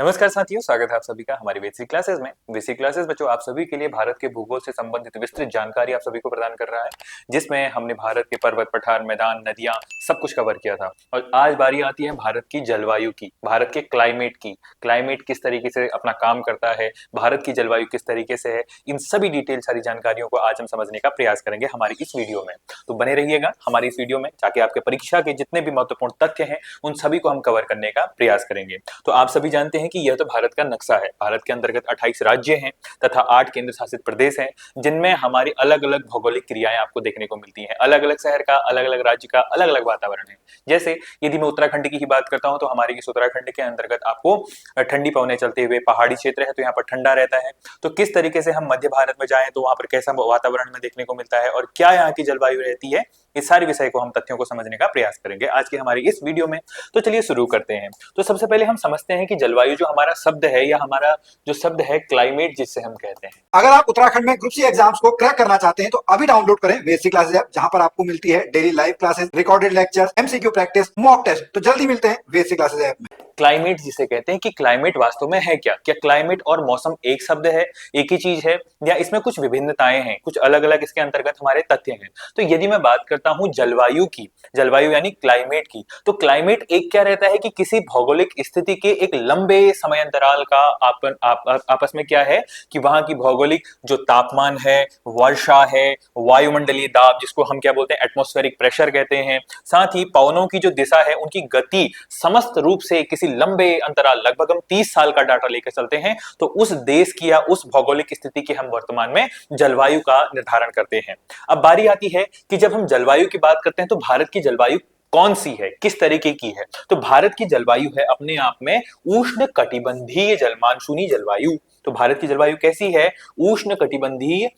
नमस्कार साथियों, स्वागत है आप सभी का हमारी बेसिक क्लासेस में। बेसिक क्लासेस बच्चों आप सभी के लिए भारत के भूगोल से संबंधित विस्तृत जानकारी आप सभी को प्रदान कर रहा है, जिसमें हमने भारत के पर्वत, पठार, मैदान, नदियां सब कुछ कवर किया था। और आज बारी आती है भारत की जलवायु की, भारत के क्लाइमेट की। क्लाइमेट किस तरीके से अपना काम करता है, भारत की जलवायु किस तरीके से है, इन सभी डिटेल सारी जानकारियों को आज हम समझने का प्रयास करेंगे हमारी इस वीडियो में। तो बने रहिएगा हमारी इस वीडियो में, ताकि आपके परीक्षा के जितने भी महत्वपूर्ण तथ्य हैं उन सभी को हम कवर करने का प्रयास करेंगे। तो आप सभी जानते हैं कि यह तो भारत का नक्शा है। भारत के अंतर्गत 28 राज्य हैं तथा 8 केंद्र शासित प्रदेश हैं, जिनमें हमारी अलग अलग भौगोलिक क्रियाएं आपको देखने को मिलती हैं। अलग अलग शहर का, अलग अलग राज्य का अलग अलग वातावरण है। जैसे यदि मैं उत्तराखंड की ही बात करता हूं तो हमारी इस उत्तराखंड के अंतर्गत आपको ठंडी पवनें चलते हुए पहाड़ी क्षेत्र है, तो यहाँ पर ठंडा रहता है। तो किस तरीके से हम मध्य भारत में जाएं तो वहां पर कैसा वातावरण में देखने को मिलता है और क्या यहाँ की जलवायु रहती है, इस सारे विषय को हम तथ्यों को समझने का प्रयास करेंगे आज की हमारी इस वीडियो में। तो चलिए शुरू करते हैं। तो सबसे पहले हम समझते हैं कि जलवायु जो हमारा शब्द है या हमारा जो शब्द है क्लाइमेट जिससे हम कहते हैं। अगर आप उत्तराखंड में ग्रुप सी एग्जाम्स को क्रैक करना चाहते हैं तो अभी डाउनलोड करें बेसिक क्लासेस ऐप, जहां पर आपको मिलती है daily live classes, recorded lectures, MCQ practice, mock test. तो जल्दी मिलते हैं बेसिक क्लासेस ऐप में। क्लाइमेट जिसे कहते हैं कि क्लाइमेट वास्तव में है क्या? क्या क्लाइमेट और मौसम एक शब्द है, एक ही चीज है, या इसमें कुछ विभिन्नताएं हैं, कुछ अलग अलग इसके अंतर्गत हमारे तथ्य हैं? तो यदि मैं बात करता हूं जलवायु की, जलवायु यानी क्लाइमेट की, तो क्लाइमेट एक क्या रहता है कि किसी भौगोलिक स्थिति के एक लंबे समय अंतराल का आपस में क्या है कि वहां की भौगोलिक जो तापमान है, वर्षा है, वायुमंडलीय दाब जिसको हम क्या बोलते हैं एटमॉस्फेरिक प्रेशर कहते हैं, साथ ही पवनों की जो दिशा है उनकी गति समस्त रूप से किसी लंबे अंतराल, लगभग हम 30 साल का डाटा लेकर चलते हैं, तो उस देश की या उस भौगोलिक स्थिति की हम वर्तमान में जलवायु का निर्धारण करते हैं। अब बारी आती है कि जब हम जलवायु की बात करते हैं तो भारत की जलवायु कौन सी है, किस तरीके की है? तो भारत की जलवायु है अपने आप में उष्ण कटिबंधीय मानसूनी जलवायु। तो भारत की जलवायु कैसी है? उष्ण कटिबंधीय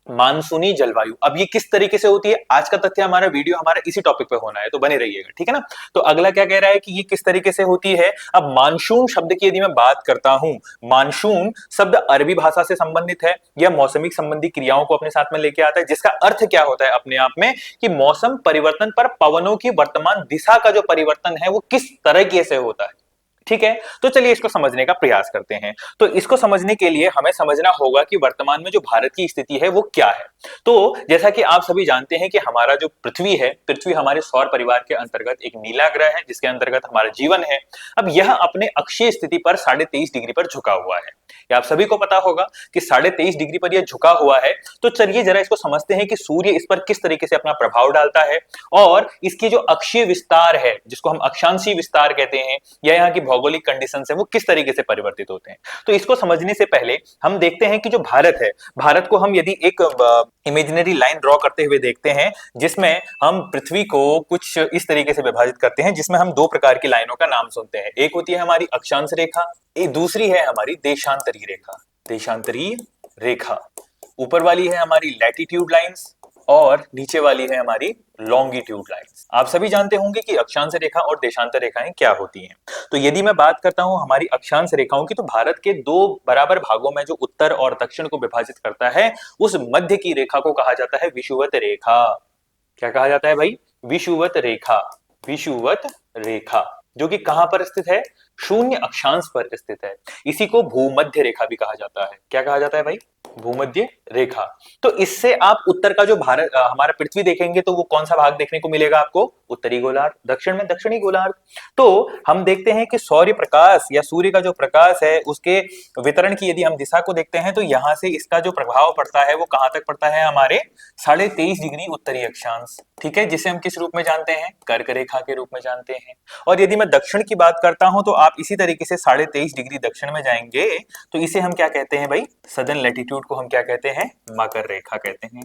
मानसूनी जलवायु। अब ये किस तरीके से होती है, आज का तथ्य हमारा वीडियो हमारा इसी टॉपिक पे होना है, तो बने रहिएगा, ठीक है ना। तो अगला क्या कह रहा है कि ये किस तरीके से होती है। अब मानसून शब्द की यदि मैं बात करता हूं, मानसून शब्द अरबी भाषा से संबंधित है, यह मौसमी संबंधी क्रियाओं को अपने साथ में लेके आता है, जिसका अर्थ क्या होता है अपने आप में कि मौसम परिवर्तन पर पवनों की वर्तमान दिशा का जो परिवर्तन है वो किस तरीके से होता है, ठीक है। तो चलिए इसको समझने का प्रयास करते हैं। तो इसको समझने के लिए हमें समझना होगा कि वर्तमान में जो भारत की स्थिति है वो क्या है। तो जैसा कि आप सभी जानते हैं कि हमारा जो पृथ्वी है, पृथ्वी हमारे सौर परिवार के अंतर्गत एक नीला ग्रह है, जिसके अंतर्गत हमारा जीवन है। अब यह अपने अक्षीय स्थिति पर 23.5 डिग्री पर झुका हुआ है। ये आप सभी को पता होगा कि 23.5 डिग्री पर यह झुका हुआ है। तो चलिए जरा इसको समझते हैं कि सूर्य इस पर किस तरीके से अपना प्रभाव डालता है और इसकी जो अक्षीय विस्तार है, जिसको हम अक्षांशीय विस्तार कहते हैं, या यहाँ की भौगोलिक कंडीशंस है वो किस तरीके से परिवर्तित होते हैं। तो इसको समझने से पहले हम देखते हैं कि जो भारत है, भारत को हम यदि एक इमेजिनरी लाइन ड्रॉ करते हुए देखते हैं, जिसमें हम पृथ्वी को कुछ इस तरीके से विभाजित करते हैं, जिसमें हम दो प्रकार की लाइनों का नाम सुनते हैं। एक होती है हमारी अक्षांश रेखा, एक दूसरी है हमारी देशांतरी रेखा। देशांतरी रेखा ऊपर वाली है हमारी लैटिट्यूड लाइंस और नीचे वाली है हमारी लॉन्गिट्यूड लाइंस। आप सभी जानते होंगे कि अक्षांश रेखा और देशांतर रेखाएं क्या होती हैं। तो यदि मैं बात करता हूं हमारी अक्षांश रेखाओं की, तो भारत के दो बराबर भागों में जो उत्तर और दक्षिण को विभाजित करता है, उस मध्य की रेखा को कहा जाता है विषुवत रेखा। क्या कहा जाता है भाई? विषुवत रेखा। विषुवत रेखा जो कि कहां पर स्थित है? शून्य अक्षांश पर स्थित है। इसी को भूमध्य रेखा भी कहा जाता है। क्या कहा जाता है भाई? भूमध्य रेखा। तो इससे आप उत्तर का जो भारत हमारा पृथ्वी देखेंगे तो वो कौन सा भाग देखने को मिलेगा आपको? उत्तरी गोलार्ध। दक्षिण में दक्षिणी गोलार्ध। तो हम देखते हैं कि सूर्य प्रकाश या सूर्य का जो प्रकाश है उसके वितरण की यदि हम दिशा को देखते हैं तो यहां से इसका जो प्रभाव पड़ता है वो कहां तक पड़ता है? हमारे 23.5 डिग्री उत्तरी अक्षांश, ठीक है, जिसे हम किस रूप में जानते हैं? कर्क रेखा के रूप में जानते हैं। और यदि मैं दक्षिण की बात करता हूं तो आप इसी तरीके से 23.5 डिग्री दक्षिण में जाएंगे तो इसे हम क्या कहते हैं भाई? सदर्न लैटिट्यूड को हम क्या कहते हैं? मकर रेखा कहते हैं,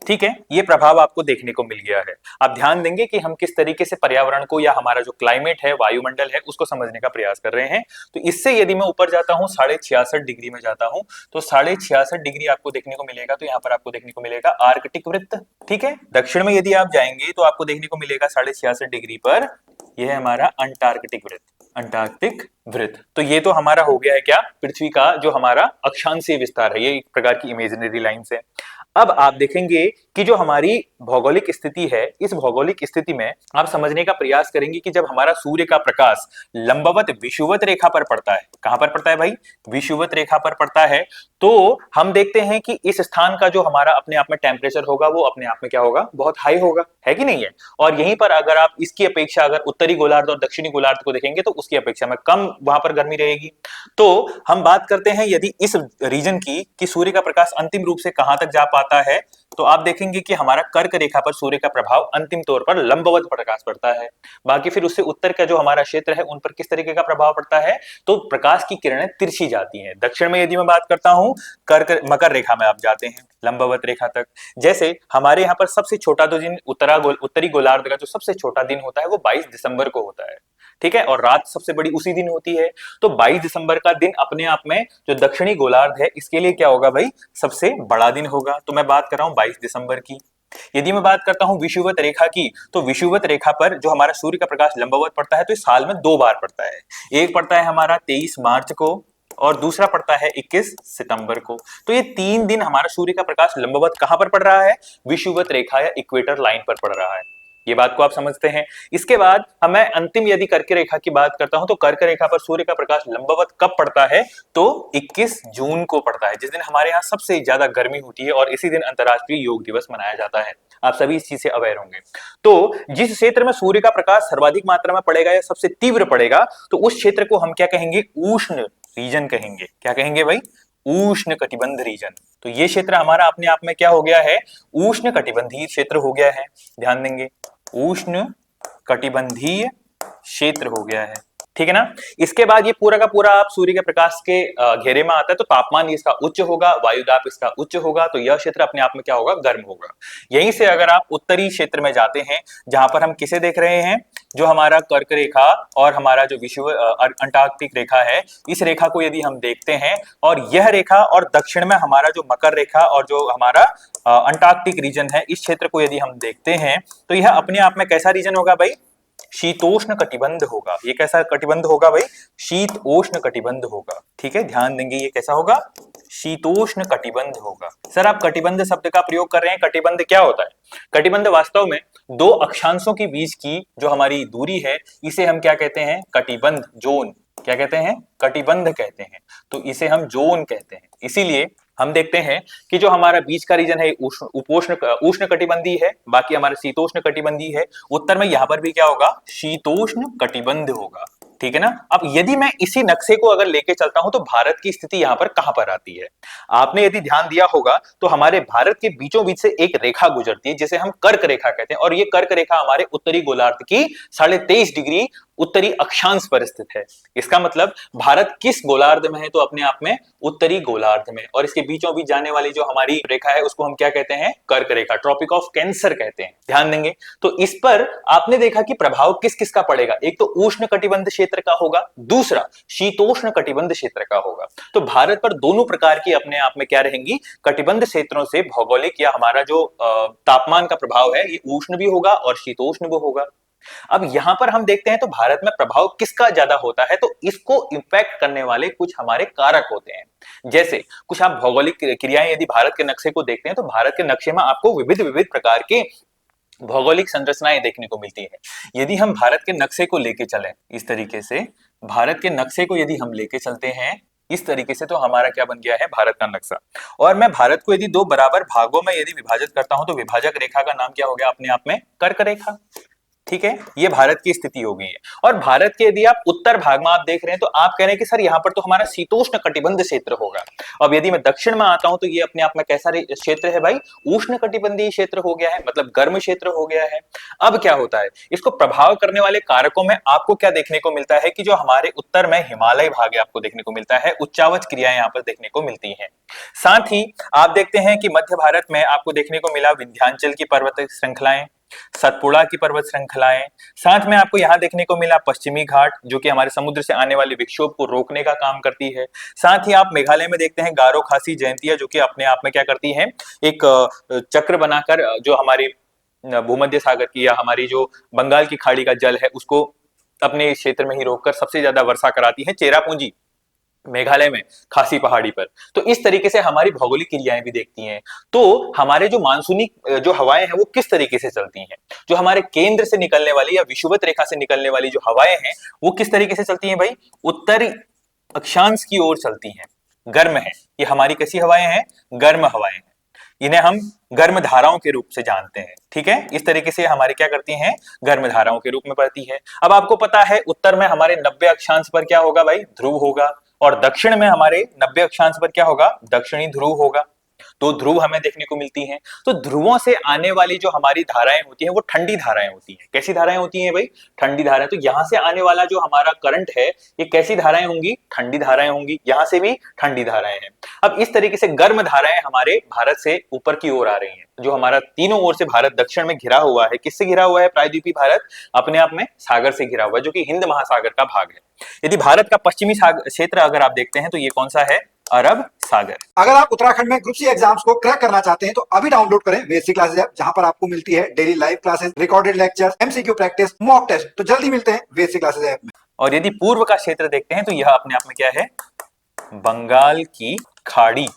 ठीक है। ये प्रभाव आपको देखने को मिल गया है। आप ध्यान देंगे कि हम किस तरीके से पर्यावरण को या हमारा जो क्लाइमेट है, वायुमंडल है, उसको समझने का प्रयास कर रहे हैं। तो इससे यदि मैं ऊपर जाता हूं 66.5 डिग्री में जाता हूं तो 66.5 डिग्री आपको देखने को मिलेगा। तो यहाँ पर आपको देखने को मिलेगा आर्कटिक वृत्त, ठीक है। दक्षिण में यदि आप जाएंगे तो आपको देखने को मिलेगा 66.5 डिग्री पर यह है हमारा अंटार्कटिक वृत्त। अंटार्कटिक वृत्त। तो ये तो हमारा हो गया है क्या? पृथ्वी का जो हमारा अक्षांशीय विस्तार है, ये एक प्रकार की इमेजिनरी लाइन है। अब आप देखेंगे कि जो हमारी भौगोलिक स्थिति है, इस भौगोलिक स्थिति में आप समझने का प्रयास करेंगे कि जब हमारा सूर्य का प्रकाश लंबवत विषुवत रेखा पर पड़ता है, कहां पर पड़ता है भाई, विषुवत रेखा पर पड़ता है, तो हम देखते हैं कि इस स्थान का जो हमारा अपने आप में टेम्परेचर होगा वो अपने आप में क्या होगा, बहुत हाई होगा, है कि नहीं है। और यहीं पर अगर आप इसकी अपेक्षा अगर उत्तरी गोलार्ध और दक्षिणी गोलार्ध को देखेंगे तो उसकी अपेक्षा में कम वहां पर गर्मी रहेगी। तो हम बात करते हैं यदि इस रीजन की कि सूर्य का प्रकाश अंतिम रूप से कहां तक जा पाता है, तो आप देखेंगे कि हमारा कर्क रेखा पर सूर्य का प्रभाव अंतिम तौर पर लंबवत प्रकाश पड़ता है। बाकी फिर उससे उत्तर का जो हमारा क्षेत्र है उन पर किस तरीके का प्रभाव पड़ता है, तो प्रकाश की किरणें तिरछी जाती हैं। दक्षिण में यदि मैं बात करता हूं, कर्क मकर रेखा में आप जाते हैं लंबवत रेखा तक। जैसे हमारे यहाँ पर सबसे छोटा जो दिन उत्तरी गोलार्ध का जो सबसे छोटा दिन होता है वो 22 दिसंबर को होता है, ठीक है, और रात सबसे बड़ी उसी दिन होती है। तो 22 दिसंबर का दिन अपने आप में जो दक्षिणी गोलार्ध है इसके लिए क्या होगा भाई, सबसे बड़ा दिन होगा। तो मैं बात कर रहा हूं 22 दिसंबर की। यदि मैं बात करता हूं विषुवत रेखा की, तो विषुवत रेखा पर जो हमारा सूर्य का प्रकाश लंबवत पड़ता है तो इस साल में 2 बार पड़ता है। एक पड़ता है हमारा 23 मार्च को और दूसरा पड़ता है 21 सितंबर को। तो ये 3 दिन हमारा सूर्य का प्रकाश लंबवत कहां पर पड़ रहा है, विषुवत रेखा या इक्वेटर लाइन पर पड़ रहा है। ये बात को आप समझते हैं। इसके बाद मैं अंतिम यदि कर्क रेखा की बात करता हूं, तो कर्क रेखा पर सूर्य का प्रकाश लंबवत कब पड़ता है, तो 21 जून को पड़ता है, जिस दिन हमारे यहाँ सबसे ज्यादा गर्मी होती है और इसी दिन अंतर्राष्ट्रीय योग दिवस मनाया जाता है। आप सभी इस चीज से अवेयर होंगे। तो जिस क्षेत्र में सूर्य का प्रकाश सर्वाधिक मात्रा में पड़ेगा या सबसे तीव्र पड़ेगा, तो उस क्षेत्र को हम क्या कहेंगे, उष्ण रीजन कहेंगे। क्या कहेंगे भाई, उष्ण कटिबंध रीजन। तो ये क्षेत्र हमारा अपने आप में क्या हो गया है, उष्ण कटिबंधीय क्षेत्र हो गया है। ध्यान देंगे, उष्ण कटिबंधीय क्षेत्र हो गया है, ठीक है ना। इसके बाद ये पूरा का पूरा आप सूर्य के प्रकाश के घेरे में आता है, तो तापमान इसका उच्च होगा, वायुदाब इसका उच्च होगा, तो यह क्षेत्र अपने आप में क्या होगा, गर्म होगा। यहीं से अगर आप उत्तरी क्षेत्र में जाते हैं, जहां पर हम किसे देख रहे हैं, जो हमारा कर्क रेखा और हमारा जो विषुव अंटार्कटिक रेखा है, इस रेखा को यदि हम देखते हैं, और यह रेखा और दक्षिण में हमारा जो मकर रेखा और जो हमारा अंटार्कटिक रीजन है, इस क्षेत्र को यदि हम देखते हैं, तो यह अपने आप में कैसा रीजन होगा भाई, शीतोष्ण कटिबंध होगा। ये कैसा कटिबंध होगा भाई, शीतोष्ण कटिबंध होगा, ठीक है, ध्यान देंगे, ये कैसा होगा, शीतोष्ण कटिबंध होगा। सर आप कटिबंध शब्द का प्रयोग कर रहे हैं, कटिबंध क्या होता है, कटिबंध वास्तव में दो अक्षांशों के बीच की जो हमारी दूरी है, इसे हम क्या कहते हैं, कटिबंध जोन। क्या कहते हैं, कटिबंध कहते हैं, तो इसे हम जोन कहते हैं। इसीलिए हम देखते हैं कि जो हमारा बीच का रीजन है उष्ण कटिबंधी है, बाकी हमारा शीतोष्ण कटिबंधी है। उत्तर में यहां पर भी क्या होगा, शीतोष्ण कटिबंध होगा, ठीक है ना। अब यदि मैं इसी नक्शे को अगर लेके चलता हूं, तो भारत की स्थिति यहां पर कहां पर आती है, आपने यदि ध्यान दिया होगा तो हमारे भारत के बीचों बीच से एक रेखा गुजरती है जिसे हम कर्क रेखा कहते हैं, और ये कर्क रेखा हमारे उत्तरी गोलार्ध की 23.5 डिग्री उत्तरी अक्षांश पर स्थित है। इसका मतलब भारत किस गोलार्ध में है, तो अपने आप में उत्तरी गोलार्ध में, और इसके बीचों बीच जाने वाली जो हमारी रेखा है उसको हम क्या कहते हैं, कर्क रेखा, ट्रॉपिक ऑफ कैंसर कहते हैं। ध्यान देंगे, तो इस पर आपने देखा कि प्रभाव किस किस का पड़ेगा, एक तो उष्ण कटिबंध क्षेत्र का होगा, दूसरा शीतोष्ण कटिबंध क्षेत्र का होगा। तो भारत पर दोनों प्रकार की अपने आप में क्या रहेंगी, कटिबंध क्षेत्रों से भौगोलिक या हमारा जो तापमान का प्रभाव है, ये उष्ण भी होगा और शीतोष्ण भी होगा। अब यहां पर हम देखते हैं तो भारत में प्रभाव किसका ज्यादा होता है, तो इसको इंपैक्ट करने वाले कुछ हमारे कारक होते हैं। जैसे कुछ आप भौगोलिक क्रियाएं यदि भारत के नक्शे को देखते हैं, तो भारत के नक्शे में आपको विविध विविध प्रकार के भौगोलिक संरचनाएं देखने को मिलती है। यदि हम भारत के नक्शे को लेके चलें इस तरीके से, भारत के नक्शे को यदि हम लेके चलते हैं इस तरीके से, तो हमारा क्या बन गया है, भारत का नक्शा। और मैं भारत को यदि दो बराबर भागों में यदि विभाजित करता हूं, तो विभाजक रेखा का नाम क्या हो गया अपने आप में, कर्क रेखा, ठीक है। ये भारत की स्थिति हो गई है। और भारत के यदि आप उत्तर भाग में आप देख रहे हैं, तो आप कह रहे हैं कि सर यहां पर तो हमारा शीतोष्ण कटिबंध क्षेत्र होगा। अब यदि मैं दक्षिण में आता हूं, तो ये अपने आप में कैसा क्षेत्र है भाई, उष्ण कटिबंधीय क्षेत्र हो गया है, मतलब गर्म क्षेत्र हो गया है। अब क्या होता है, इसको प्रभाव करने वाले कारकों में आपको क्या देखने को मिलता है कि जो हमारे उत्तर में हिमालय भाग है आपको देखने को मिलता है, उच्चावच क्रियाएं यहाँ पर देखने को मिलती हैं। साथ ही आप देखते हैं कि मध्य भारत में आपको देखने को मिला विंध्याचल की पर्वत श्रृंखलाएं, सतपुड़ा की पर्वत श्रृंखलाएं, साथ में आपको यहां देखने को मिला पश्चिमी घाट, जो कि हमारे समुद्र से आने वाले विक्षोभ को रोकने का काम करती है। साथ ही आप मेघालय में देखते हैं गारो खासी जयंतिया, जो कि अपने आप में क्या करती है, एक चक्र बनाकर जो हमारी भूमध्य सागर की या हमारी जो बंगाल की खाड़ी का जल है उसको अपने क्षेत्र में ही रोककर सबसे ज्यादा वर्षा कराती है। चेरापूंजी मेघालय में खासी पहाड़ी पर। तो इस तरीके से हमारी भौगोलिक क्रियाएं भी देखती हैं। तो हमारे जो मानसूनी जो हवाएं हैं वो किस तरीके से चलती हैं, जो हमारे केंद्र से निकलने वाली या विषुवत रेखा से निकलने वाली जो हवाएं हैं वो किस तरीके से चलती हैं भाई, उत्तरी अक्षांश की ओर चलती हैं, गर्म है। ये हमारी कैसी हवाएं हैं, गर्म हवाएं हैं। इन्हें हम गर्म धाराओं के रूप से जानते हैं। ठीक है, इस तरीके से हमारे क्या करती हैं, गर्म धाराओं के रूप में बढ़ती है। अब आपको पता है उत्तर में हमारे 90 अक्षांश पर क्या होगा भाई, ध्रुव होगा, और दक्षिण में हमारे 90 अक्षांश पर क्या होगा, दक्षिणी ध्रुव होगा। तो ध्रुव हमें देखने को मिलती हैं। तो ध्रुवों से आने वाली जो हमारी धाराएं होती हैं वो ठंडी धाराएं होती हैं। कैसी धाराएं होती हैं भाई, ठंडी धाराएं। तो यहां से आने वाला जो हमारा करंट है ये कैसी धाराएं होंगी, ठंडी धाराएं होंगी। यहां से भी ठंडी धाराएं हैं। अब इस तरीके से गर्म धाराएं हमारे भारत से ऊपर की ओर आ रही हैं। जो हमारा तीनों ओर से भारत दक्षिण में घिरा हुआ है, किससे घिरा हुआ है, प्रायद्वीपीय भारत अपने आप में सागर से घिरा हुआ है, जो कि हिंद महासागर का भाग है। यदि भारत का पश्चिमी क्षेत्र अगर आप देखते हैं तो ये कौन सा है, अरब सागर। अगर आप उत्तराखंड में ग्रुप सी एग्जाम्स को क्रैक करना चाहते हैं तो अभी डाउनलोड करें वेसी क्लासेस ऐप, जहां पर आपको मिलती है daily live classes, recorded lectures, MCQ practice, mock test. तो जल्दी मिलते हैं वेसी क्लासेस ऐप में। और यदि पूर्व का क्षेत्र देखते हैं तो यह अपने आप में क्या है, बंगाल की खाड़ी,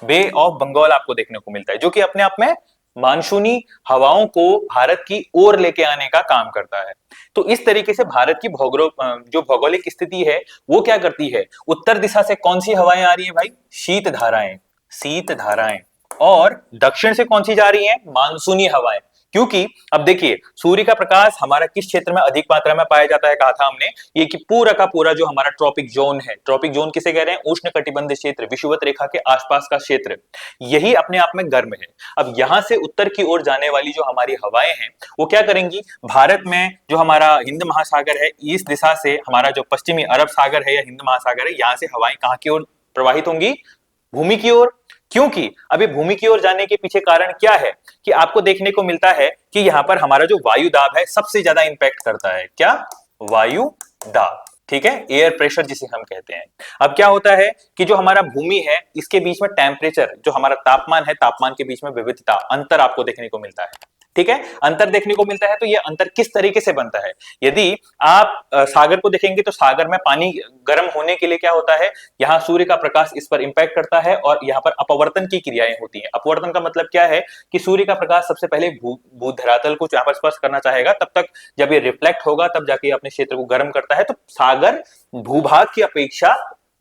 बे ऑफ बंगाल आपको देखने को मिलता है, जो कि अपने आप में मानसूनी हवाओं को भारत की ओर लेके आने का काम करता है। तो इस तरीके से भारत की जो भौगोलिक स्थिति है वो क्या करती है, उत्तर दिशा से कौन सी हवाएं आ रही है भाई, शीत धाराएं, शीत धाराएं, और दक्षिण से कौन सी जा रही है, मानसूनी हवाएं। क्योंकि अब देखिए सूर्य का प्रकाश हमारा किस क्षेत्र में अधिक मात्रा में पाया जाता है, कहा था हमने, ये कि पूरा का पूरा जो हमारा ट्रॉपिक जोन है, ट्रॉपिक जोन किसे कह रहे हैं, उष्ण कटिबंधीय क्षेत्र, विषुवत रेखा के आसपास का क्षेत्र, यही अपने आप में गर्म है। अब यहां से उत्तर की ओर जाने वाली जो हमारी हवाएं हैं वो क्या करेंगी, भारत में जो हमारा हिंद महासागर है, इस दिशा से हमारा जो पश्चिमी अरब सागर है या हिंद महासागर है, यहां से हवाएं कहां की ओर प्रवाहित होंगी, भूमि की ओर। क्योंकि अभी भूमि की ओर जाने के पीछे कारण क्या है कि आपको देखने को मिलता है कि यहां पर हमारा जो वायु दाब है सबसे ज्यादा इंपैक्ट करता है। क्या, वायु दाब। ठीक है, एयर प्रेशर जिसे हम कहते हैं। अब क्या होता है कि जो हमारा भूमि है इसके बीच में टेम्परेचर, जो हमारा तापमान है, तापमान के बीच में विविधता, अंतर आपको देखने को मिलता है। ठीक है, अंतर देखने को मिलता है। तो ये अंतर किस तरीके से बनता है, यदि आप सागर को देखेंगे तो सागर में पानी गर्म होने के लिए क्या होता है, यहाँ सूर्य का प्रकाश इस पर इंपैक्ट करता है और यहाँ पर अपवर्तन की क्रियाएं होती हैं। अपवर्तन का मतलब क्या है कि सूर्य का प्रकाश सबसे पहले भूधरातल को यहाँ पर स्पर्श करना चाहेगा, तब तक जब ये रिफ्लेक्ट होगा तब जाके अपने क्षेत्र को गर्म करता है। तो सागर भूभाग की अपेक्षा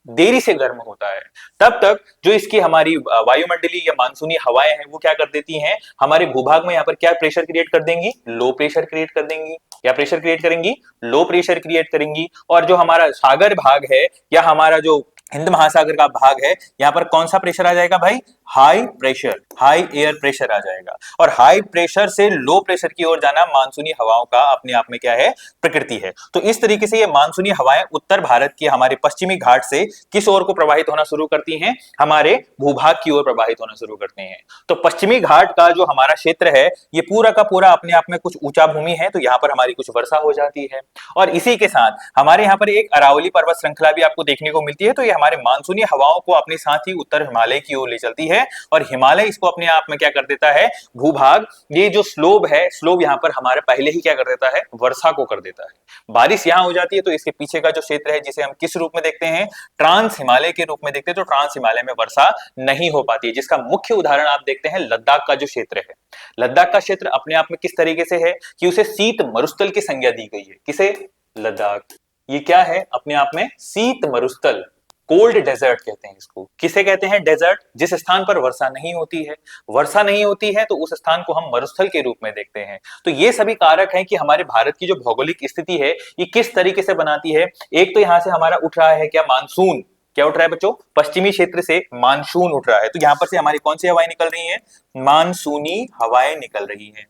देरी से गर्म होता है। तब तक जो इसकी हमारी वायुमंडलीय या मानसूनी हवाएं हैं वो क्या कर देती हैं, हमारे भूभाग में यहाँ पर क्या प्रेशर क्रिएट कर देंगी, लो प्रेशर क्रिएट कर देंगी। क्या प्रेशर क्रिएट करेंगी, लो प्रेशर क्रिएट करेंगी। और जो हमारा सागर भाग है या हमारा जो हिंद महासागर का भाग है, यहाँ पर कौन सा प्रेशर आ जाएगा भाई, high pressure, high air pressure आ जाएगा। और हाई प्रेशर से लो प्रेशर की ओर जाना मानसूनी हवाओं का अपने आप में क्या है, प्रकृति है। तो इस तरीके से ये मानसूनी हवाएं उत्तर भारत के हमारे पश्चिमी घाट से किस ओर को प्रवाहित होना शुरू करती हैं, हमारे भूभाग की ओर प्रवाहित होना शुरू करते हैं। तो पश्चिमी घाट का जो हमारा क्षेत्र है ये पूरा का पूरा अपने आप में कुछ ऊंचा भूमि है, तो यहाँ पर हमारी कुछ वर्षा हो जाती है। और इसी के साथ हमारे यहाँ पर एक अरावली पर्वत श्रृंखला भी आपको देखने को मिलती है। तो ये हमारे मानसूनी हवाओं को अपने साथ ही उत्तर हिमालय की ओर ले चलती है, और हिमालय इसको अपने आप में क्या कर देता है, भूभाग, ये जो स्लोब है, स्लोब यहाँ पर हमारे पहले ही क्या कर देता है, वर्षा को कर देता है। बारिश यहाँ हो जाती है। तो इसके पीछे का जो क्षेत्र है जिसे हम किस रूप में देखते हैं, ट्रांस हिमालय के रूप में देखते हैं। तो ट्रांस हिमालय में वर्षा नहीं हो पाती है, जिसका मुख्य उदाहरण आप देखते हैं लद्दाख का जो क्षेत्र है। लद्दाख का क्षेत्र अपने आप में किस तरीके से है कि उसे शीत मरुस्थल की संज्ञा दी गई है। किसे, लद्दाख। ये क्या है, अपने आप में शीत मरुस्थल, कोल्ड डेजर्ट कहते हैं इसको। किसे कहते हैं, डेजर्ट, जिस स्थान पर वर्षा नहीं होती है। वर्षा नहीं होती है तो उस स्थान को हम मरुस्थल के रूप में देखते हैं। तो ये सभी कारक हैं कि हमारे भारत की जो भौगोलिक स्थिति है ये किस तरीके से बनाती है। एक तो यहाँ से हमारा उठ रहा है क्या, मानसून। क्या उठ रहा है बच्चों, पश्चिमी क्षेत्र से मानसून उठ रहा है। तो यहाँ पर से हमारी कौन सी हवाएं निकल रही हैं, मानसूनी हवाएं निकल रही हैं।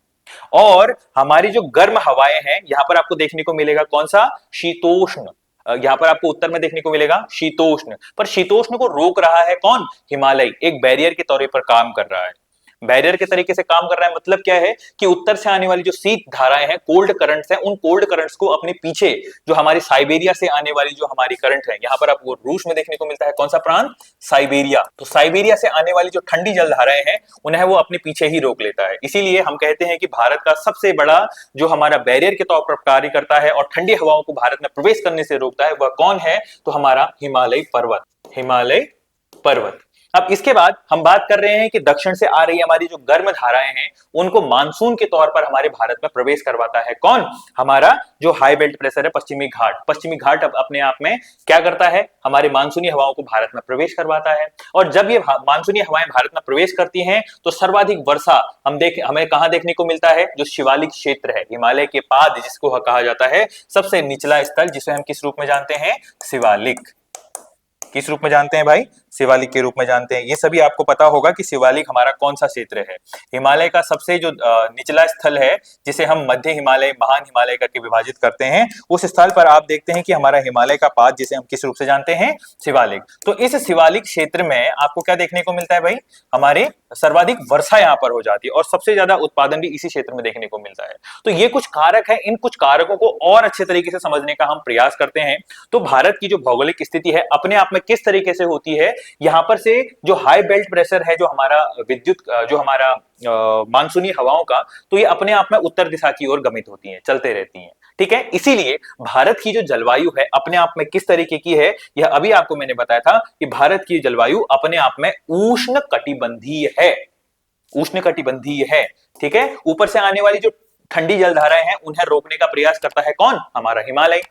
और हमारी जो गर्म हवाएं हैं यहाँ पर आपको देखने को मिलेगा कौन सा, शीतोष्ण। यहाँ पर आपको उत्तर में देखने को मिलेगा शीतोष्ण। पर शीतोष्ण को रोक रहा है कौन, हिमालय, एक बैरियर के तौर पर काम कर रहा है। बैरियर के तरीके से काम कर रहा है। मतलब क्या है कि उत्तर से आने वाली जो शीत धाराएं हैं, कोल्ड करंट्स हैं, उन कोल्ड करंट्स को अपने पीछे जो हमारी साइबेरिया से आने वाली जो हमारी करंट है, यहां पर आपको रूस में देखने को मिलता है कौन सा प्रांत, साइबेरिया। तो साइबेरिया से आने वाली जो ठंडी जल धाराएं हैं उन्हें वो अपने पीछे ही रोक लेता है। इसीलिए हम कहते हैं कि भारत का सबसे बड़ा जो हमारा बैरियर के तौर पर कार्य करता है और ठंडी हवाओं को भारत में प्रवेश करने से रोकता है, वह कौन है, तो हमारा हिमालय पर्वत, हिमालय पर्वत। अब इसके बाद हम बात कर रहे हैं कि दक्षिण से आ रही हमारी जो गर्म धाराएं हैं उनको मानसून के तौर पर हमारे भारत में प्रवेश करवाता है कौन, हमारा जो हाई बेल्ट प्रेशर है, पश्चिमी घाट। पश्चिमी घाट अब अपने आप में क्या करता है, हमारे मानसूनी हवाओं को भारत में प्रवेश करवाता है। और जब ये मानसूनी हवाएं भारत में प्रवेश करती हैं तो सर्वाधिक वर्षा हमें कहां देखने को मिलता है, जो शिवालिक क्षेत्र है, हिमालय के पाद जिसको कहा जाता है, सबसे निचला स्थल, जिसे हम किस रूप में जानते हैं, शिवालिक। किस रूप में जानते हैं भाई, शिवालिक के रूप में जानते हैं। ये सभी आपको पता होगा कि शिवालिक हमारा कौन सा क्षेत्र है। हिमालय का सबसे जो निचला स्थल है, जिसे हम मध्य हिमालय, महान हिमालय करके विभाजित करते हैं, उस स्थल पर आप देखते हैं कि हमारा हिमालय का पाद, जिसे हम किस रूप से जानते हैं, शिवालिक। तो इस शिवालिक क्षेत्र में आपको क्या देखने को मिलता है भाई, हमारे सर्वाधिक वर्षा यहाँ पर हो जाती है और सबसे ज्यादा उत्पादन भी इसी क्षेत्र में देखने को मिलता है। तो ये कुछ कारक है, इन कुछ कारकों को और अच्छे तरीके से समझने का हम प्रयास करते हैं। तो भारत की जो भौगोलिक स्थिति है अपने आप में किस तरीके से होती है, यहां पर से जो हाई बेल्ट प्रेशर है, जो हमारा जो हमारा मानसूनी हवाओं का, तो ये अपने आप में उत्तर दिशा की ओर गमित होती हैं, चलते रहती हैं। ठीक है, इसीलिए भारत की जो जलवायु है अपने आप में किस तरीके की है, यह अभी आपको मैंने बताया था कि भारत की जलवायु अपने आप में उष्ण कटिबंधीय है, उष्ण कटिबंधीय है। ठीक है, ऊपर से आने वाली जो ठंडी जलधाराएं हैं उन्हें रोकने का प्रयास करता है कौन, हमारा हिमालय।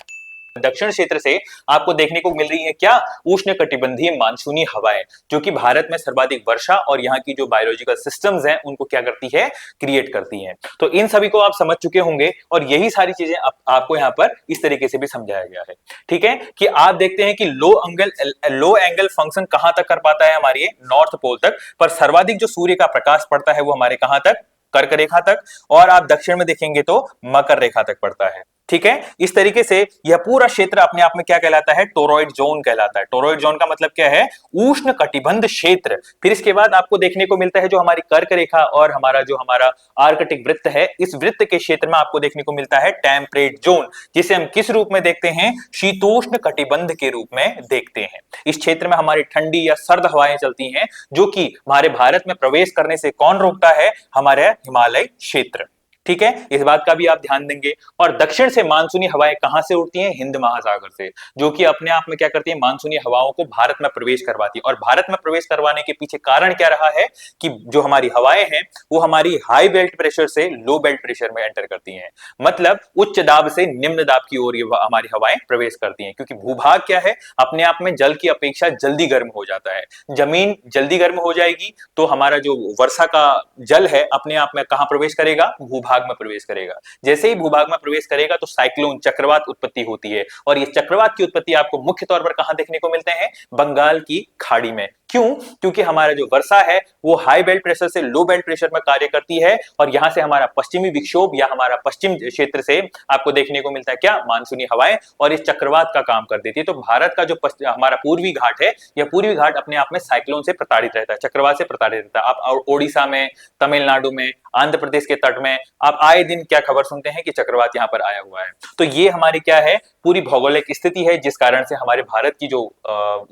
दक्षिण क्षेत्र से आपको देखने को मिल रही है क्या, उष्ण कटिबंधीय मानसूनी हवाएं, जो कि भारत में सर्वाधिक वर्षा और यहाँ की जो बायोलॉजिकल सिस्टम्स हैं उनको क्या करती है, क्रिएट करती हैं। तो इन सभी को आप समझ चुके होंगे और यही सारी चीजें आपको यहाँ पर इस तरीके से भी समझाया गया है। ठीक है, कि आप देखते हैं कि लो एंगल फंक्शन कहां तक कर पाता है, हमारी नॉर्थ पोल तक, पर सर्वाधिक जो सूर्य का प्रकाश पड़ता है वो हमारे कहां तक, कर्क रेखा तक, और आप दक्षिण में देखेंगे तो मकर रेखा तक पड़ता है। ठीक है, इस तरीके से यह पूरा क्षेत्र अपने आप में क्या कहलाता है, टोरॉइड जोन कहलाता है। टोरॉइड जोन का मतलब क्या है, उष्ण कटिबंध क्षेत्र। फिर इसके बाद आपको देखने को मिलता है जो हमारी कर्क रेखा और हमारा आर्कटिक वृत्त है, इस वृत्त के क्षेत्र में आपको देखने को मिलता है टेम्परेट जोन, जिसे हम किस रूप में देखते हैं, शीतोष्ण कटिबंध के रूप में देखते हैं। इस क्षेत्र में हमारी ठंडी या सर्द हवाएं चलती हैं, जो कि हमारे भारत में प्रवेश करने से कौन रोकता है, हमारे हिमालय क्षेत्र। ठीक है, इस बात का भी आप ध्यान देंगे। और दक्षिण से मानसूनी हवाएं कहां से उड़ती हैं, हिंद महासागर से, जो कि अपने आप में क्या करती है, मानसूनी हवाओं को भारत में प्रवेश करवाती है। और भारत में प्रवेश करवाने के पीछे कारण क्या रहा है कि जो हमारी हवाएं हैं वो हमारी हाई बेल्ट प्रेशर से लो बेल्ट प्रेशर में एंटर करती हैं, मतलब उच्च दाब से निम्न दाब की ओर हमारी हवाएं प्रवेश करती हैं। क्योंकि भूभाग क्या है, अपने आप में जल की अपेक्षा जल्दी गर्म हो जाता है। जमीन जल्दी गर्म हो जाएगी तो हमारा जो वर्षा का जल है अपने आप में कहां प्रवेश करेगा, भूभाग में प्रवेश करेगा। जैसे ही भूभाग में प्रवेश करेगा तो साइक्लोन, चक्रवात उत्पत्ति होती है, और ये चक्रवात की उत्पत्ति आपको मुख्य तौर पर कहां देखने को मिलते हैं, बंगाल की खाड़ी में। क्यों, क्योंकि हमारा जो वर्षा है वो हाई बेल्ट प्रेशर से लो बेल्ट प्रेशर में कार्य करती है, और यहां से हमारा पश्चिमी विक्षोभ या हमारा पश्चिम क्षेत्र से आपको देखने को मिलता है क्या, मानसूनी हवाएं, और इस चक्रवात का काम कर देती है। तो भारत का जो हमारा पूर्वी घाट है, यह पूर्वी घाट अपने आप में साइक्लोन से प्रताड़ित रहता है, चक्रवात से प्रताड़ित रहता है। आप ओडिशा में, तमिलनाडु में, आंध्र प्रदेश के तट में आप आए दिन क्या खबर सुनते हैं कि चक्रवात यहां पर आया हुआ है। तो ये हमारी क्या है, पूरी भौगोलिक स्थिति है, जिस कारण से हमारे भारत की जो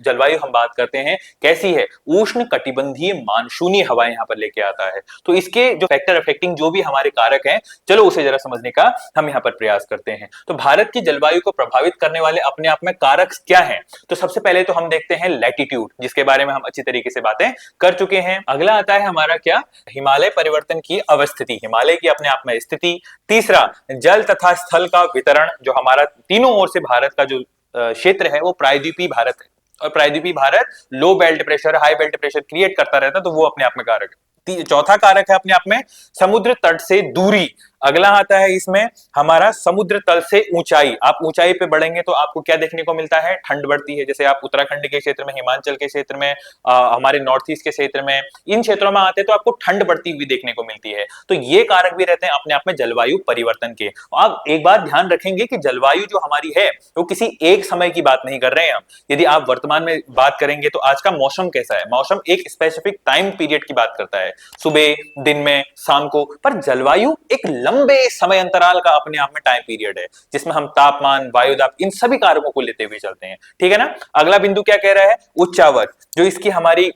जलवायु हम बात करते हैं कैसी है, उष्ण कटिबंधीय मानसूनी हवाएं यहां पर लेके आता है। तो इसके जो फैक्टर अफेक्टिंग जो भी हमारे कारक हैं, चलो उसे जरा समझने का हम यहां पर प्रयास करते हैं। तो भारत की जलवायु को प्रभावित करने वाले अपने आप में कारक क्या हैं, तो सबसे पहले तो हम देखते हैं लैटिट्यूड, जिसके बारे में हम अच्छी तरीके से बातें कर चुके हैं। अगला आता है हमारा क्या, हिमालय परिवर्तन की अवस्थिति, हिमालय की अपने आप में स्थिति। तीसरा, जल तथा स्थल का वितरण, जो हमारा तीनों ओर से भारत का जो क्षेत्र है वो प्रायद्वीपीय भारत है, और प्रायद्वीपीय Bharat low belt pressure, high belt pressure create करता रहता है, तो वो अपने आप में कारक है। चौथा कारक है अपने आप में समुद्र तट से दूरी। अगला आता है इसमें हमारा समुद्र तल से ऊंचाई। आप ऊंचाई पे बढ़ेंगे तो आपको क्या देखने को मिलता है, ठंड बढ़ती है। जैसे आप उत्तराखंड के क्षेत्र में, हिमाचल के क्षेत्र में, हमारे नॉर्थ ईस्ट के क्षेत्र में, इन क्षेत्रों में आते हैं तो आपको ठंड बढ़ती हुई देखने को मिलती है। तो ये कारक भी रहते हैं अपने आप में जलवायु परिवर्तन के। आप एक बात ध्यान रखेंगे कि जलवायु जो हमारी है वो किसी एक समय की बात नहीं कर रहे हैं हम। यदि आप वर्तमान में बात करेंगे तो आज का मौसम कैसा है, मौसम एक स्पेसिफिक टाइम पीरियड की बात करता है, सुबह, दिन में, शाम को। पर जलवायु एक लंबे समय अंतराल का अपने आप में टाइम पीरियड है, जिसमें हम तापमान, वायुदाब, इन सभी कारकों को लेते हुए चलते हैं। ठीक है ना। अगला बिंदु क्या कह रहा है, उच्चावच, जो इसकी हमारी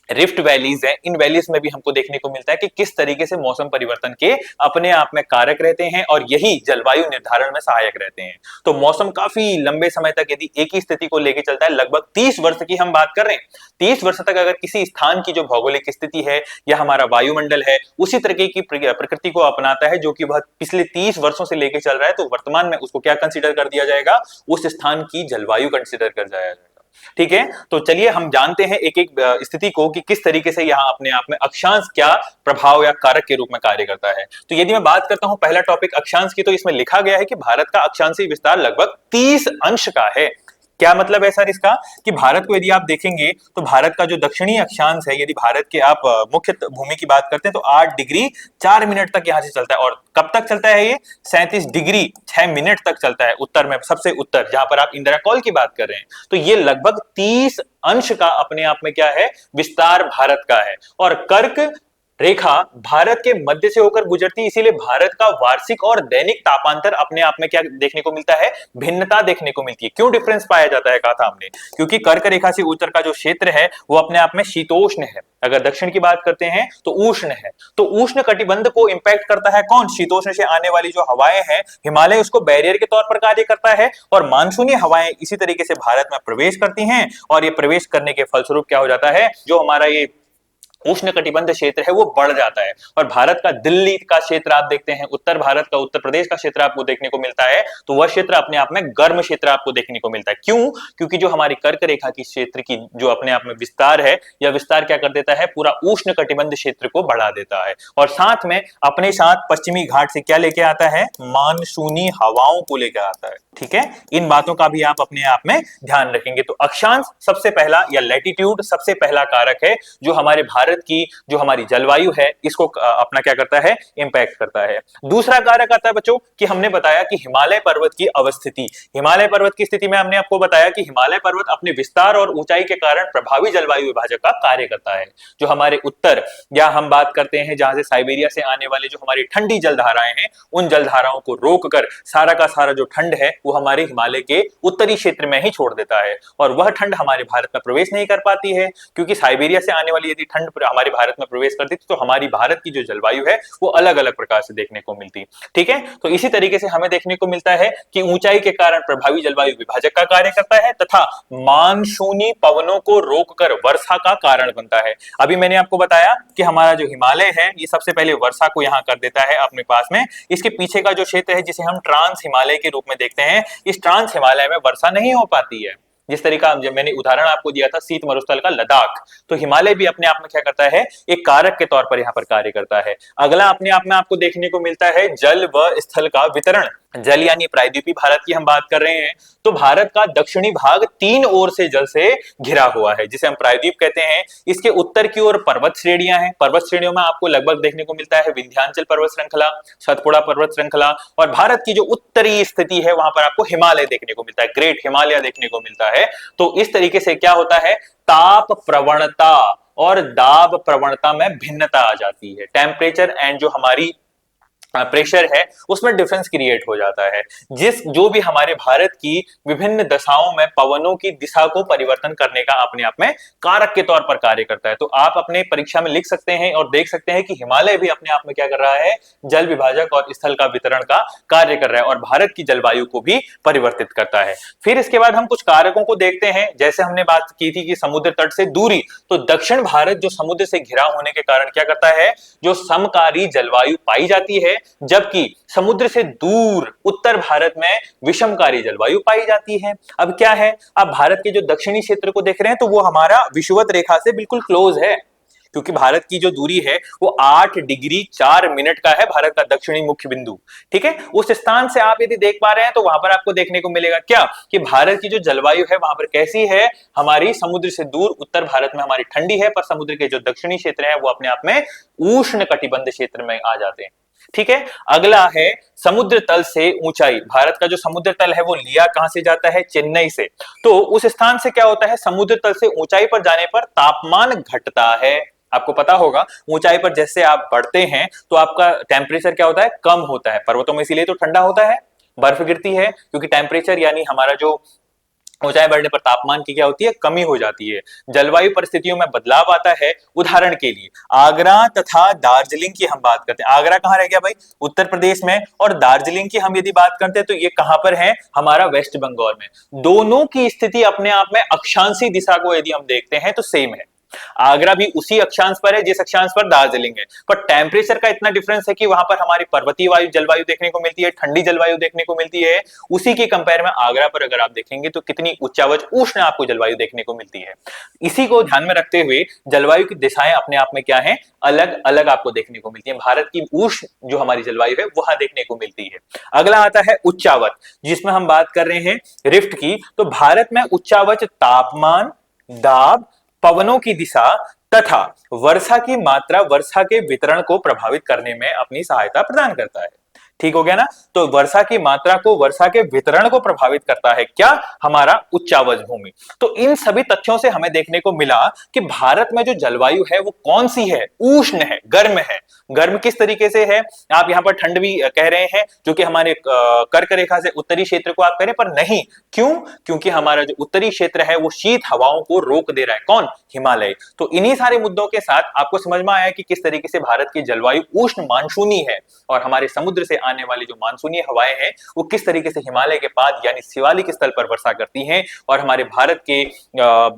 रिफ्ट वैलीज है, इन वैलीज में भी हमको देखने को मिलता है कि किस तरीके से मौसम परिवर्तन के अपने आप में कारक रहते हैं और यही जलवायु निर्धारण में सहायक रहते हैं। तो मौसम काफी लंबे समय तक यदि एक ही स्थिति को लेकर चलता है, लगभग 30 वर्ष की हम बात कर रहे हैं, 30 वर्ष तक अगर किसी स्थान की जो भौगोलिक स्थिति है या हमारा वायुमंडल है उसी तरीके की प्रकृति को अपनाता है जो कि वह पिछले 30 वर्षों से लेकर चल रहा है, तो वर्तमान में उसको क्या कंसीडर कर दिया जाएगा, उस स्थान की जलवायु कंसीडर कर जाया जाएगा। ठीक है। तो चलिए हम जानते हैं एक एक स्थिति को कि किस तरीके से यहां अपने आप में अक्षांश क्या प्रभाव या कारक के रूप में कार्य करता है। तो यदि मैं बात करता हूं पहला टॉपिक अक्षांश की, तो इसमें लिखा गया है कि भारत का अक्षांशीय विस्तार लगभग 30 अंश का है। क्या मतलब है सर इसका, कि भारत को यदि आप देखेंगे तो भारत का जो दक्षिणी अक्षांश है, यदि भारत के आप मुख्य भूमि की बात करते हैं तो 8 डिग्री 4 मिनट तक यहां से चलता है। और कब तक चलता है ये, 37 डिग्री 6 मिनट तक चलता है उत्तर में, सबसे उत्तर जहां पर आप इंदिरा कॉल की बात कर रहे हैं। तो ये लगभग 30 अंश का अपने आप में क्या है, विस्तार भारत का है। और कर्क रेखा भारत के मध्य से होकर गुजरती है, इसीलिए भारत का वार्षिक और दैनिक तापांतर अपने आप में क्या देखने को मिलता है, भिन्नता देखने को मिलती है। क्यों डिफरेंस पाया जाता है, कहा था हमने, क्योंकि कर्क रेखा से उत्तर का जो क्षेत्र है वो अपने आप में शीतोष्ण है। अगर दक्षिण की बात करते हैं तो उष्ण है। तो उष्ण कटिबंध को इंपैक्ट करता है कौन, शीतोष्ण से आने वाली जो हवाएं हैं, हिमालय उसको बैरियर के तौर पर कार्य करता है और मानसूनी हवाएं इसी तरीके से भारत में प्रवेश करती हैं। और ये प्रवेश करने के फलस्वरूप क्या हो जाता है, जो हमारा ये उष्ण कटिबंध क्षेत्र है वो बढ़ जाता है। और भारत का दिल्ली का क्षेत्र आप देखते हैं, उत्तर भारत का उत्तर प्रदेश का क्षेत्र आपको देखने को मिलता है, तो वह क्षेत्र अपने आप में गर्म क्षेत्र आपको देखने को मिलता है। क्यों, क्योंकि जो हमारी कर्क रेखा की क्षेत्र की जो अपने आप में विस्तार है, यह विस्तार क्या कर देता है, पूरा उष्ण कटिबंध क्षेत्र को बढ़ा देता है। और साथ में अपने साथ पश्चिमी घाट से क्या लेके आता है, मानसूनी हवाओं को लेकर आता है। ठीक है, इन बातों का भी आप अपने आप में ध्यान रखेंगे। तो अक्षांश सबसे पहला या लैटिट्यूड सबसे पहला कारक है जो हमारे भारत की जो हमारी जलवायु है इसको अपना क्या करता है, इंपैक्ट करता है। दूसरा कारक आता है बच्चों कि हमने बताया कि हिमालय पर्वत की अवस्थिति। हिमालय पर्वत की स्थिति में हमने आपको बताया कि हिमालय पर्वत अपने विस्तार और ऊंचाई के कारण प्रभावी जलवायु विभाजक का कार्य करता है। जो हमारे उत्तर या हम बात करते हैं जहां से साइबेरिया से आने वाले जो हमारी ठंडी जलधाराएं हैं, उन जलधाराओं को रोककर सारा का सारा जो ठंड है वो हमारे हिमालय के उत्तरी क्षेत्र में ही छोड़ देता है। और वह ठंड हमारे भारत में प्रवेश नहीं कर पाती है, क्योंकि साइबेरिया से आने वाली यदि ठंड हमारे भारत में प्रवेश करती थी तो हमारी भारत की जो जलवायु है वो अलग अलग प्रकार से देखने को मिलती। ठीक है, तो इसी तरीके से हमें देखने को मिलता है कि ऊंचाई के कारण प्रभावी जलवायु विभाजक का कार्य करता है तथा मानसूनी पवनों को रोककर वर्षा का कारण बनता है। अभी मैंने आपको बताया कि हमारा जो हिमालय है ये सबसे पहले वर्षा को यहां कर देता है अपने पास में। इसके पीछे का जो क्षेत्र है जिसे हम ट्रांस हिमालय के रूप में देखते हैं, इस ट्रांस हिमालय में वर्षा नहीं हो पाती है। जिस तरीका जब मैंने उदाहरण आपको दिया था शीत मरुस्थल का लद्दाख, तो हिमालय भी अपने आप में क्या करता है, एक कारक के तौर पर यहां पर कार्य करता है। अगला अपने आप में आपको देखने को मिलता है जल व स्थल का वितरण। जल यानी प्रायद्वीपीय भारत की हम बात कर रहे हैं, तो भारत का दक्षिणी भाग 3 ओर से जल से घिरा हुआ है जिसे हम प्रायद्वीप कहते हैं। इसके उत्तर की ओर पर्वत श्रेणियां हैं। पर्वत श्रेणियों में आपको लगभग देखने को मिलता है विंध्याचल पर्वत श्रृंखला, सतपुड़ा पर्वत श्रृंखला, और भारत की जो उत्तरी स्थिति है वहां पर आपको हिमालय देखने को मिलता है, ग्रेट हिमालय देखने को मिलता है। तो इस तरीके से क्या होता है, ताप प्रवणता और दाब प्रवणता में भिन्नता आ जाती है। टेम्परेचर एंड जो हमारी प्रेशर है उसमें डिफरेंस क्रिएट हो जाता है। जो भी हमारे भारत की विभिन्न दशाओं में पवनों की दिशा को परिवर्तन करने का अपने आप में कारक के तौर पर कार्य करता है। तो आप अपने परीक्षा में लिख सकते हैं और देख सकते हैं कि हिमालय भी अपने आप में क्या कर रहा है, जल विभाजक और स्थल का वितरण का कार्य कर रहा है और भारत की जलवायु को भी परिवर्तित करता है। फिर इसके बाद हम कुछ कारकों को देखते हैं। जैसे हमने बात की थी कि समुद्र तट से दूरी, तो दक्षिण भारत जो समुद्र से घिरा होने के कारण क्या करता है, जो समकारी जलवायु पाई जाती है, जबकि समुद्र से दूर उत्तर भारत में विषमकारी जलवायु पाई जाती है। अब क्या है, अब भारत के जो दक्षिणी क्षेत्र को देख रहे हैं तो वो हमारा विषुवत रेखा से बिल्कुल क्लोज है। क्योंकि भारत की जो दूरी है वो 8 डिग्री 4 मिनट का है, भारत का दक्षिणी मुख्य बिंदु। ठीक है, उस स्थान से आप यदि देख पा रहे हैं तो वहां पर आपको देखने को मिलेगा क्या कि भारत की जो जलवायु है वहां पर कैसी है, हमारी समुद्र से दूर उत्तर भारत में हमारी ठंडी है, पर समुद्र के जो दक्षिणी क्षेत्र है वो अपने आप में उष्ण कटिबंध क्षेत्र में आ जाते हैं। ठीक है, अगला है समुद्र तल से ऊंचाई। भारत का जो समुद्र तल है वो लिया कहां से जाता है, चेन्नई से। तो उस स्थान से क्या होता है, समुद्र तल से ऊंचाई पर जाने पर तापमान घटता है। आपको पता होगा ऊंचाई पर जैसे आप बढ़ते हैं तो आपका टेम्परेचर क्या होता है, कम होता है। पर्वतों में इसीलिए तो ठंडा होता है, बर्फ गिरती है, क्योंकि टेम्परेचर यानी हमारा जो ऊंचाई बढ़ने पर तापमान की क्या होती है, कमी हो जाती है। जलवायु परिस्थितियों में बदलाव आता है। उदाहरण के लिए आगरा तथा दार्जिलिंग की हम बात करते हैं। आगरा कहां रह गया भाई, उत्तर प्रदेश में, और दार्जिलिंग की हम यदि बात करते हैं तो ये कहां पर है, हमारा वेस्ट बंगाल में। दोनों की स्थिति अपने आप में अक्षांशी दिशा को यदि हम देखते हैं तो सेम है। आगरा भी उसी अक्षांश पर है जिस अक्षांश पर दार्जिलिंग है, पर टेम्परेचर का इतना डिफरेंस है कि वहां पर हमारी पर्वतीय वायु जलवायु देखने को मिलती है, ठंडी जलवायु देखने को मिलती है। उसी के कंपेयर में आगरा पर अगर आप देखेंगे तो कितनी उच्चावच उष्ण आपको जलवायु देखने को मिलती है। इसी को ध्यान में रखते हुए जलवायु की दिशाएं अपने आप में क्या है, अलग अलग आपको देखने को मिलती है। भारत की उष्ण जो हमारी जलवायु है वहां देखने को मिलती है। अगला आता है उच्चावच, जिसमें हम बात कर रहे हैं रिफ्ट की। तो भारत में उच्चावच तापमान, दाब, पवनों की दिशा तथा वर्षा की मात्रा, वर्षा के वितरण को प्रभावित करने में अपनी सहायता प्रदान करता है। ठीक हो गया ना, तो वर्षा की मात्रा को, वर्षा के वितरण को प्रभावित करता है क्या, हमारा उच्चावच भूमि। तो इन सभी तथ्यों से हमें देखने को मिला कि भारत में जो जलवायु है वो कौन सी है, उष्ण है, गर्म है। गर्म किस तरीके से है, आप यहां पर ठंड भी कह रहे हैं जो कि हमारे कर्क रेखा से उत्तरी क्षेत्र को आप कह रहे हैं, पर नहीं, क्यों, क्योंकि हमारा जो उत्तरी क्षेत्र है वो शीत हवाओं को रोक दे रहा है। कौन, हिमालय। तो इन्हीं सारे मुद्दों के साथ आपको समझ में आया कि किस तरीके से भारत की जलवायु उष्ण मानसूनी है, और हमारे समुद्र से आने वाली जो मानसूनी हवाएं हैं वो किस तरीके से हिमालय के पाद यानी शिवालिक स्थल पर वर्षा करती हैं और हमारे भारत के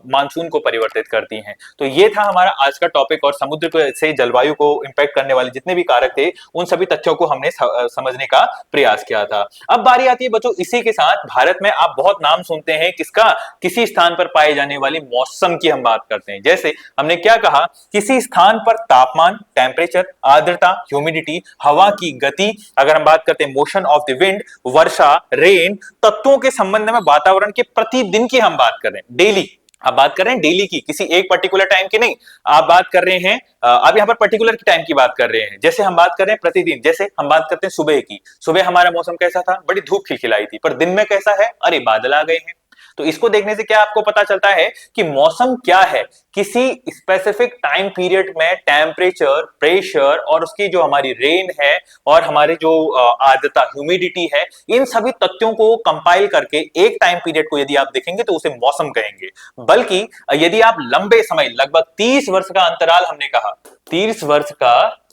मानसून को परिवर्तित करती हैं। तो ये था हमारा आज का टॉपिक, और समुद्र से जलवायु को इंपैक्ट करने वाले जितने भी कारक थे उन सभी तथ्यों को हमने समझने का प्रयास किया था। अब बारी आती है बच्चों, इसी के साथ भारत में आप बहुत नाम सुनते हैं किसका, किसी स्थान पर पाए जाने वाली मौसम की हम बात करते हैं। जैसे हमने क्या कहा, किसी स्थान पर तापमान, टेम्परेचर, आर्द्रता, ह्यूमिडिटी, हवा की गति, अगर हम बात करते हैं motion of the wind, Varsha, rain, तत्वों के संबंध में वातावरण के प्रतिदिन की हम बात कर रहे हैं, डेली। आप बात कर रहे हैं डेली की, किसी एक पर्टिकुलर टाइम की नहीं। आप बात कर रहे हैं, आप यहां पर पर्टिकुलर की टाइम की बात कर रहे हैं। जैसे हम बात कर रहे हैं प्रतिदिन, जैसे हम बात करते हैं सुबह की। सुबह हमारा मौसम कैसा था, बड़ी धूप खिलखिलाई थी, पर दिन में कैसा है, अरे बादल आ गए हैं। तो इसको देखने से क्या आपको पता चलता है कि मौसम क्या है, किसी स्पेसिफिक टाइम पीरियड में टेम्परेचर, प्रेशर और उसकी जो हमारी रेन है और हमारे जो आर्द्रता, ह्यूमिडिटी है, इन सभी तथ्यों को कंपाइल करके एक टाइम पीरियड को यदि आप देखेंगे तो उसे मौसम कहेंगे। बल्कि यदि आप लंबे समय, लगभग 30 वर्ष का अंतराल, हमने कहा 30 वर्ष का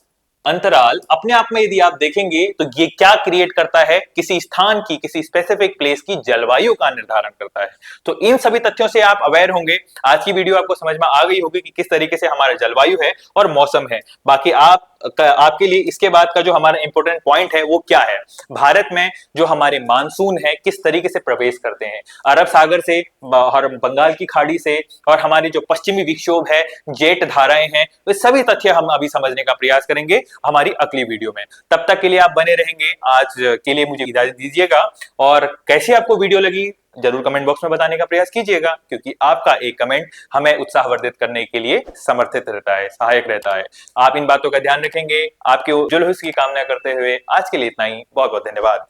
अंतराल अपने आप में यदि आप देखेंगे तो ये क्या क्रिएट करता है, किसी स्थान की, किसी स्पेसिफिक प्लेस की जलवायु का निर्धारण करता है। तो इन सभी तथ्यों से आप अवेयर होंगे। आज की वीडियो आपको समझ में आ गई होगी कि किस तरीके से हमारा जलवायु है और मौसम है। बाकी आपके लिए इसके बाद का जो हमारा इंपॉर्टेंट पॉइंट है वो क्या है, भारत में जो हमारे मानसून है किस तरीके से प्रवेश करते हैं, अरब सागर से और बंगाल की खाड़ी से, और हमारे जो पश्चिमी विक्षोभ है, जेट धाराएं हैं, तो सभी तथ्य हम अभी समझने का प्रयास करेंगे हमारी अगली वीडियो में। तब तक के लिए आप बने रहेंगे। आज के लिए मुझे इजाजत दीजिएगा, और कैसी आपको वीडियो लगी जरूर कमेंट बॉक्स में बताने का प्रयास कीजिएगा, क्योंकि आपका एक कमेंट हमें उत्साहवर्धित करने के लिए समर्थित रहता है, सहायक रहता है। आप इन बातों का ध्यान रखेंगे। आपके उज्जवल भविष्य की कामना करते हुए आज के लिए इतना ही। बहुत बहुत धन्यवाद।